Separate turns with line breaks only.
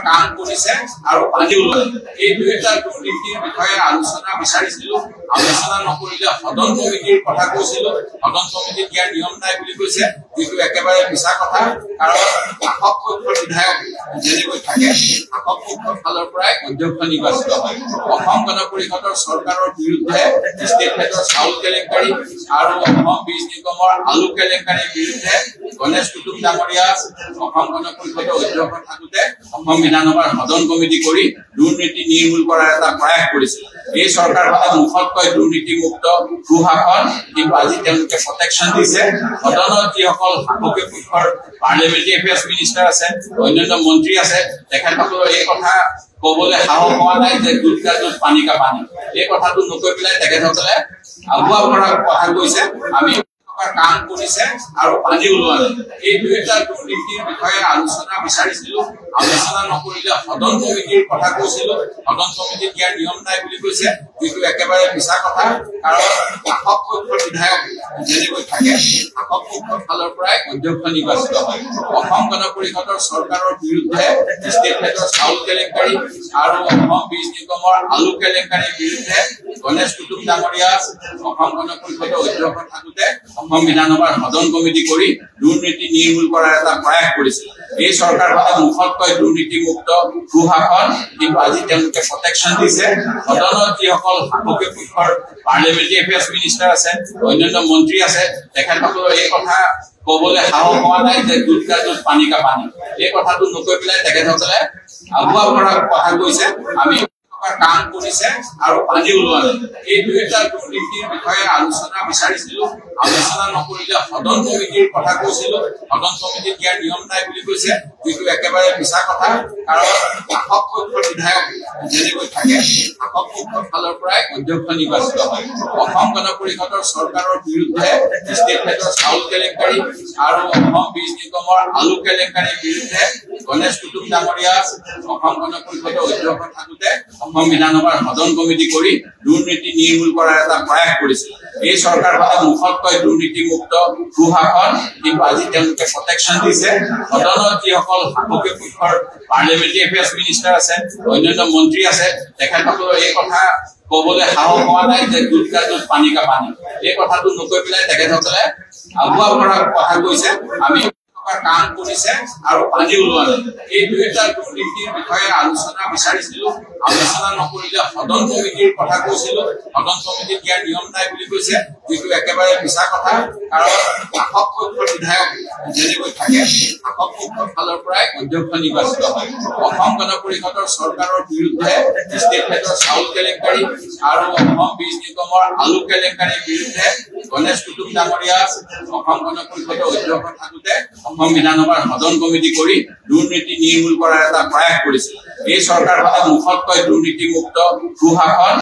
কাম কৰিছে আৰু পানী ওলাই এই দুইটা দুৰ্নীতিৰ বিষয়ে আলোচনা বিচাৰিছিলো আলোচনা নকৰিলে সদন কমিটিৰ কথা কৈছিলো সদন কমিটি ইয়াৰ নিয়ম নাই বুলি কৈছে কিন্তু একেবাৰে মিছা কথা কাৰণ শাসক পক্ষৰ বিধায়ক যেনেকৈ থাকে শাসক পক্ষৰ ফালৰ পৰাই অধ্যক্ষ নিৰ্বাচিত হয় অসম গণ পৰিষদৰ চৰকাৰৰ বিৰুদ্ধে ষ্টেট হেডৰ চাউল কেলেংকাৰী আৰু অসম বীজ নিগমৰ আলু কেলেংকাৰীৰ বিৰুদ্ধে গণেশ কুটুম ডাঙৰীয়া অসম গণ পৰিষদৰ অধ্যক্ষ থাকোতে অসম বিধানসভাৰ সদন কমিটি কৰি দুৰ্নীতি নিৰ্মূল কৰাৰ এটা প্ৰয়াস কৰিছিল এই চৰকাৰখনে মুখত কয় দুৰ্নীতি মুক্ত সুশাসন কিন্তু আজি তেওঁলোকে প্ৰটেকশ্যন দিছে সদনত যিসকল শাসকীয় পক্ষৰ পাৰ্লিয়ামেণ্টাৰী এফেয়াৰ্ছ মিনিষ্টাৰ আছে অন্যান্য মন্ত্ৰী আছে তেখেতসকলৰ এই কথা কবলৈ সাহস হোৱা নাই যে দুধ কা দুধ পানী কা পানী এই কথাটো নকৈ পেলাই তেখেতসকলে আগুৱা কৰাৰ কথা কৈছে আমি কাম কৰিছে আৰু পানী ওলোৱা নাই এই দুইটা দুৰ্নীতিৰ বিষয়ে আলোচনা বিচাৰিছিলো আলোচনা নকৰিলে সদন কমিটিৰ কথা কৈছিলো সদন কমিটিত ইয়াৰ নিয়ম নাই বুলি কৈছে কিন্তু একেবাৰে মিছা কথা কাৰণ শাসক পক্ষৰ বিধায়ক যেনেকৈ থাকে শাসক পক্ষৰ ফালৰ পৰাই অধ্যক্ষ নিৰ্বাচিত হয় অসম গণ পৰিষদৰ চৰকাৰৰ বিৰুদ্ধে ষ্টেট হেডৰ চাউল কেলেংকাৰী আৰু অসম বীজ নিগমৰ আলু কেলেংকাৰীৰ বিৰুদ্ধে গণেশ কুটুম ডাঙৰীয়া অসম গণ পৰিষদৰ অধ্যক্ষ থাকোতে অসম বিধানসভাৰ সদন কমিটি কৰি দুৰ্নীতি নিৰ্মূল কৰাৰ এটা প্ৰয়াস কৰিছিল এই চৰকাৰখনে মুখত কয় দুৰ্নীতি মুক্ত সুশাসন কিন্তু আজি তেওঁলোকে প্ৰটেকশ্যন দিছে সদনত যিসকল শাসকীয় পক্ষৰ পাৰ্লিয়ামেণ্টাৰী এফেয়াৰ্ছ মিনিষ্টাৰ আছে অন্যান্য মন্ত্ৰী আছে তেখেতসকলৰ এই কথা কবলৈ সাহস হোৱা নাই যে দুধ কা দুধ পানী কা পানী এই কথাটো নকৈ পেলাই তেখেতসকলে আগুৱা কৰাৰ কথা কৈছে আমি কাম কৰিছে আৰু পানী ওলোৱা নাই এই দুইটা দুৰ্নীতিৰ বিষয়ে আলোচনা বিচাৰিছিলো আলোচনা নকৰিলে সদন কমিটিৰ কথা কৈছিলো সদন কমিটিত ইয়াৰ নিয়ম নাই বুলি কৈছে কিন্তু একেবাৰে মিছা কথা কাৰণ শাসক পক্ষৰ বিধায়ক যেনেকৈ থাকে শাসক পক্ষৰ ফালৰ পৰাই অধ্যক্ষ নিৰ্বাচিত হয় অসম গণ পৰিষদৰ চৰকাৰৰ বিৰুদ্ধে ষ্টেট হেডৰ চাউল কেলেংকাৰী আৰু অসম বীজ নিগমৰ আলু কেলেংকাৰীৰ বিৰুদ্ধে গণেশ কুটুম ডাঙৰীয়া অসম গণ পৰিষদৰ অধ্যক্ষ থাকোতে অসম বিধানসভাৰ সদন কমিটি কৰি দুৰ্নীতি নিৰ্মূল কৰাৰ এটা প্ৰয়াস কৰিছিল এই চৰকাৰখনে মুখত কয় দুৰ্নীতি মুক্ত সুশাসন কিন্তু আজি তেওঁলোকে প্ৰটেকশ্যন দিছে সদনত যিসকল শাসকীয় পক্ষৰ পাৰ্লিয়ামেণ্টাৰী এফেয়াৰ্ছ মিনিষ্টাৰ আছে অন্যান্য মন্ত্ৰী আছে তেখেতসকলৰ এই কথা কবলৈ সাহস হোৱা নাই যে দুধ কা দুধ পানী কা পানী এই কথাটো নকৈ পেলাই তেখেতসকলে আগুৱা কৰাৰ কথা কৈছে আমি কাম কৰিছে আৰু পানী ওলোৱা নাই এই দুইটা দুৰ্নীতিৰ বিষয়ে আলোচনা বিচাৰিছিলো আলোচনা নকৰিলে সদন কমিটিৰ কথা কৈছিলো সদন কমিটিত ইয়াৰ নিয়ম নাই বুলি কৈছে কিন্তু একেবাৰে মিছা কথা কাৰণ শাসক পক্ষৰ বিধায়ক যেনেকৈ থাকে শাসক পক্ষৰ ফালৰ পৰাই অধ্যক্ষ নিৰ্বাচিত হয় অসম গণ পৰিষদৰ চৰকাৰৰ বিৰুদ্ধে ষ্টেট হেডৰ চাউল কেলেংকাৰী আৰু অসম বীজ নিগমৰ আলু কেলেংকাৰীৰ বিৰুদ্ধে গণেশ কুটুম ডাঙৰীয়া অসম গণ পৰিষদৰ অধ্যক্ষ থাকোতে অসম বিধানসভাৰ সদন কমিটি কৰি দুৰ্নীতি নিৰ্মূল কৰাৰ এটা প্ৰয়াস কৰিছিল এই চৰকাৰখনে মুখত কয় দুৰ্নীতি মুক্ত সুশাসন